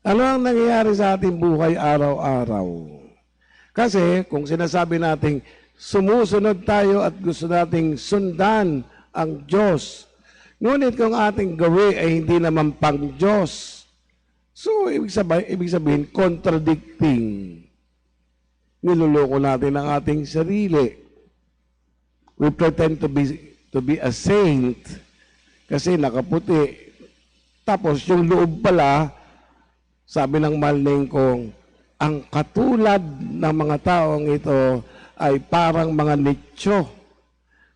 Ano ang nangyayari sa ating buhay araw-araw? Kasi kung sinasabi nating sumusunod tayo at gusto nating sundan ang Diyos, ngunit kung ating gawi ay hindi naman pang Diyos, so ibig sabihin contradicting. Niloloko natin ang ating sarili. We pretend to be a saint kasi nakaputi. Tapos yung loob pala, sabi ng Malning kong, ang katulad ng mga taong ito ay parang mga nitsyo.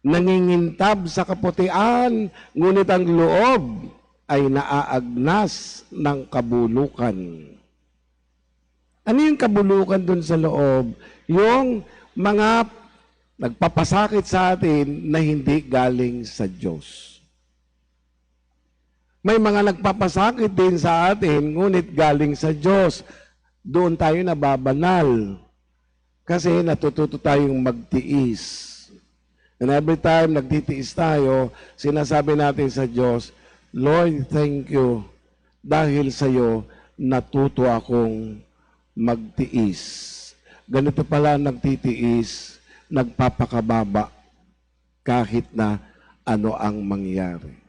Nangingintab sa kaputian, ngunit ang loob ay naaagnas ng kabulukan. Ano yung kabulukan dun sa loob? Yung mga nagpapasakit sa atin na hindi galing sa Diyos. May mga nagpapasakit din sa atin, ngunit galing sa Diyos. Doon tayo nababanal. Kasi natututo tayong magtiis. And every time nagtitiis tayo, sinasabi natin sa Diyos, Lord, thank you. Dahil sa iyo, natuto akong magtiis. Ganito pala nagtitiis, nagpapakababa kahit na ano ang mangyari.